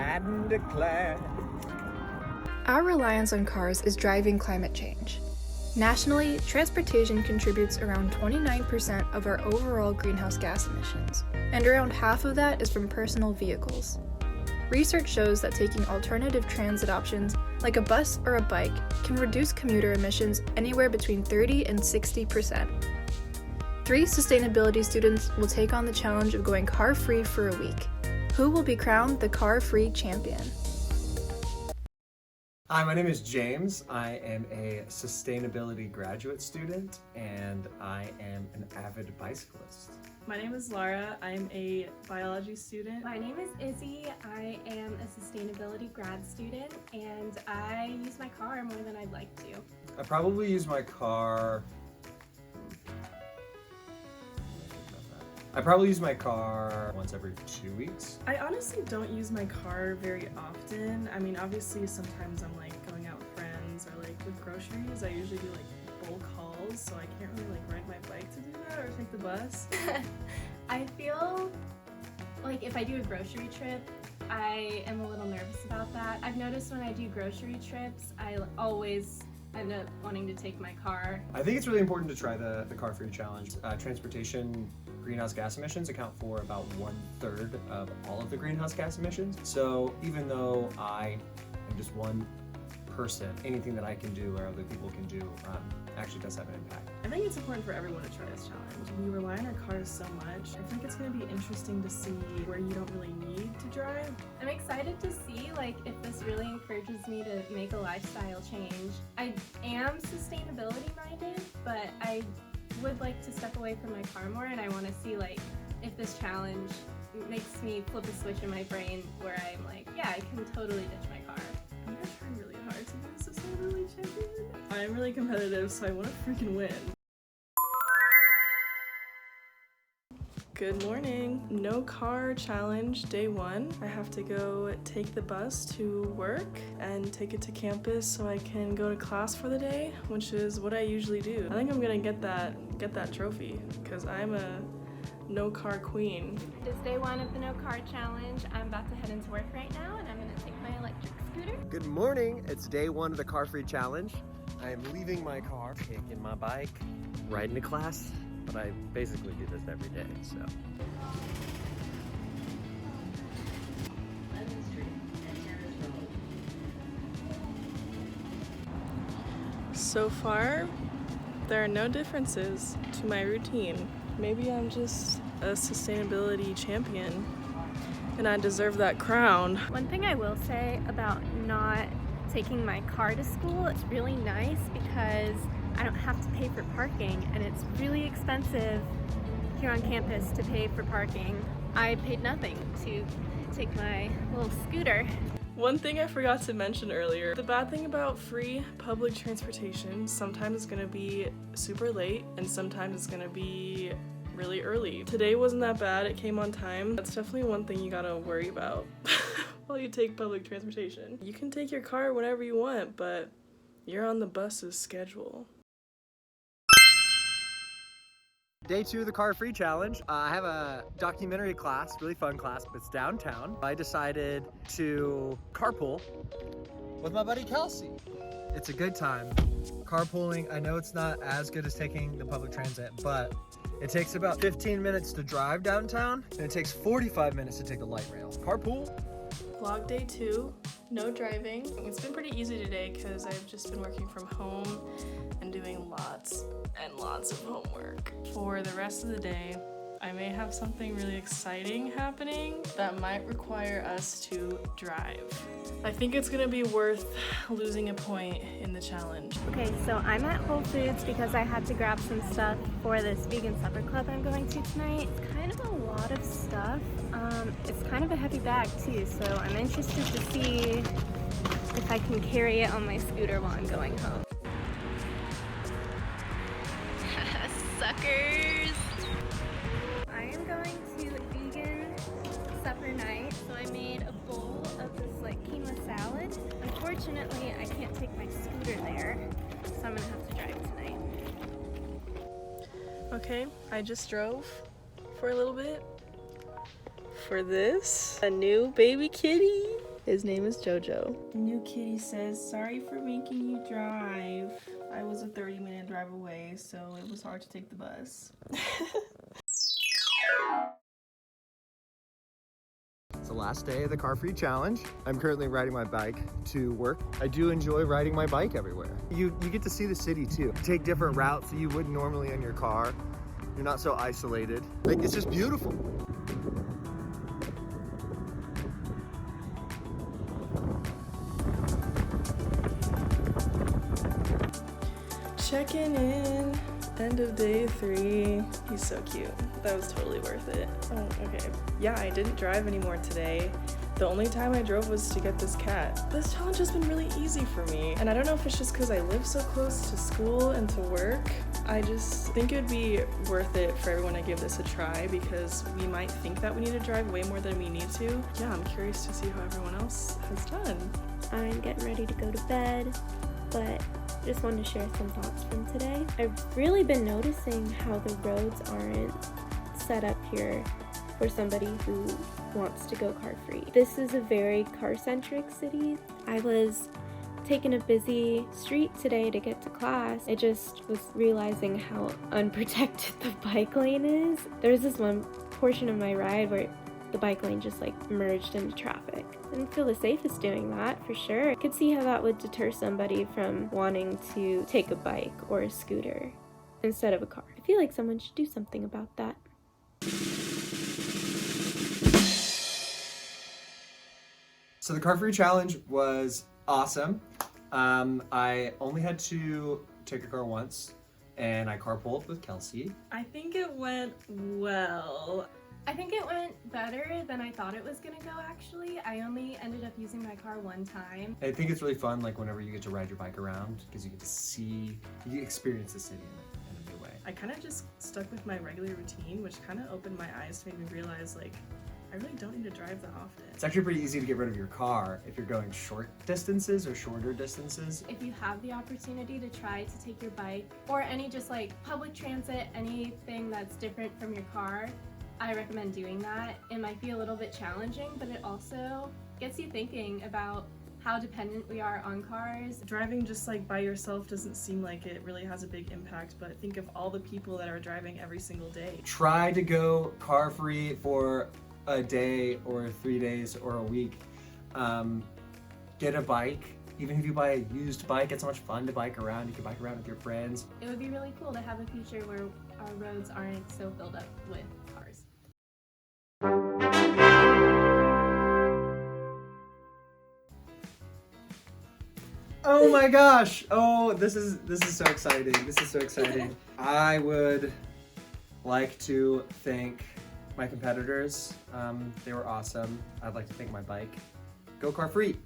riding to class. Our reliance on cars is driving climate change. Nationally, transportation contributes around 29% of our overall greenhouse gas emissions, and around half of that is from personal vehicles. Research shows that taking alternative transit options, like a bus or a bike, can reduce commuter emissions anywhere between 30 and 60%. 3 sustainability students will take on the challenge of going car-free for a week. Who will be crowned the car-free champion? Hi, my name is James. I am a sustainability graduate student, and I am an avid bicyclist. My name is Laura. I'm a biology student. My name is Izzy. I am a sustainability grad student, and I use my car more than I'd like to. I probably use my car... once every 2 weeks. I honestly don't use my car very often. I mean, obviously sometimes I'm like going out with friends or like with groceries. I usually do like bulk hauls, so I can't really like ride my bike to do that or take the bus. I feel like if I do a grocery trip, I am a little nervous about that. I've noticed when I do grocery trips, I always end up wanting to take my car. I think it's really important to try the car-free challenge. Transportation greenhouse gas emissions account for about 1/3 of all of the greenhouse gas emissions. So even though I am just one person, anything that I can do or other people can do actually does have an impact. I think it's important for everyone to try this challenge. We rely on our cars so much. I think it's going to be interesting to see where you don't really need to drive. I'm excited to see like if this really encourages me to make a lifestyle change. I am sustainability minded, but I would like to step away from my car more, and I want to see like if this challenge makes me flip a switch in my brain where I'm like, yeah, I can totally ditch my car. I'm gonna try really hard to be a sustainability champion. I'm really competitive, so I want to freaking win. Good morning. No car challenge day 1. I have to go take the bus to work and take it to campus so I can go to class for the day, which is what I usually do. I think I'm gonna get that trophy because I'm a no car queen. It's day 1 of the no car challenge. I'm about to head into work right now, and I'm gonna take my electric scooter. Good morning. It's day 1 of the car-free challenge. I am leaving my car, taking my bike, riding to class. But I basically do this every day, so. So far, there are no differences to my routine. Maybe I'm just a sustainability champion and I deserve that crown. One thing I will say about not taking my car to school, it's really nice because I don't have to pay for parking, and it's really expensive here on campus to pay for parking. I paid nothing to take my little scooter. One thing I forgot to mention earlier, the bad thing about free public transportation, sometimes it's gonna be super late and sometimes it's gonna be really early. Today wasn't that bad, it came on time. That's definitely one thing you gotta worry about while you take public transportation. You can take your car whenever you want, but you're on the bus's schedule. Day 2 of the car-free challenge. I have a documentary class, really fun class, but it's downtown. I decided to carpool with my buddy Kelsey. It's a good time. Carpooling, I know it's not as good as taking the public transit, but it takes about 15 minutes to drive downtown, and it takes 45 minutes to take the light rail. Carpool. Vlog day 2, no driving. It's been pretty easy today because I've just been working from home and doing lots and lots of homework. For the rest of the day, I may have something really exciting happening that might require us to drive. I think it's gonna be worth losing a point in the challenge. Okay, so I'm at Whole Foods because I had to grab some stuff for this vegan supper club I'm going to tonight. It's kind of a lot of stuff. It's kind of a heavy bag too, so I'm interested to see if I can carry it on my scooter while I'm going home. Suckers! I am going to vegan supper night, so I made a bowl of this like quinoa salad. Unfortunately, I can't take my scooter there, so I'm gonna have to drive tonight. Okay, I just drove for a little bit for this, a new baby kitty. His name is Jojo. New Kitty says, sorry for making you drive. I was a 30-minute drive away, so it was hard to take the bus. It's the last day of the Car Free Challenge. I'm currently riding my bike to work. I do enjoy riding my bike everywhere. You get to see the city too. Take different routes that you wouldn't normally in your car. You're not so isolated. Like, it's just beautiful. Checking in, end of day 3. He's so cute. That was totally worth it. Oh, okay. Yeah, I didn't drive anymore today. The only time I drove was to get this cat. This challenge has been really easy for me. And I don't know if it's just because I live so close to school and to work. I just think it would be worth it for everyone to give this a try because we might think that we need to drive way more than we need to. Yeah, I'm curious to see how everyone else has done. I'm getting ready to go to bed, but just wanted to share some thoughts from today. I've really been noticing how the roads aren't set up here for somebody who wants to go car free. This is a very car-centric city. I was taking a busy street today to get to class. I just was realizing how unprotected the bike lane is. There's this one portion of my ride where the bike lane just like merged into traffic. I didn't feel the safest doing that, for sure. I could see how that would deter somebody from wanting to take a bike or a scooter instead of a car. I feel like someone should do something about that. So the Car Free Challenge was awesome. I only had to take a car once, and I carpooled with Kelsey. I think it went well. I think it went better than I thought it was gonna go, actually. I only ended up using my car one time. I think it's really fun, like whenever you get to ride your bike around, because you get to see, you experience the city in a new way. I kind of just stuck with my regular routine, which kind of opened my eyes to make me realize, like, I really don't need to drive that often. It's actually pretty easy to get rid of your car if you're going short distances or shorter distances. If you have the opportunity to try to take your bike or any just like public transit, anything that's different from your car, I recommend doing that. It might be a little bit challenging, but it also gets you thinking about how dependent we are on cars. Driving just like by yourself doesn't seem like it really has a big impact, but think of all the people that are driving every single day. Try to go car free for a day or 3 days or a week. Get a bike. Even if you buy a used bike, it's so much fun to bike around. You can bike around with your friends. It would be really cool to have a future where our roads aren't so filled up with cars. Oh my gosh! Oh, this is so exciting. This is so exciting. I would like to thank my competitors. They were awesome. I'd like to thank my bike. Go car free!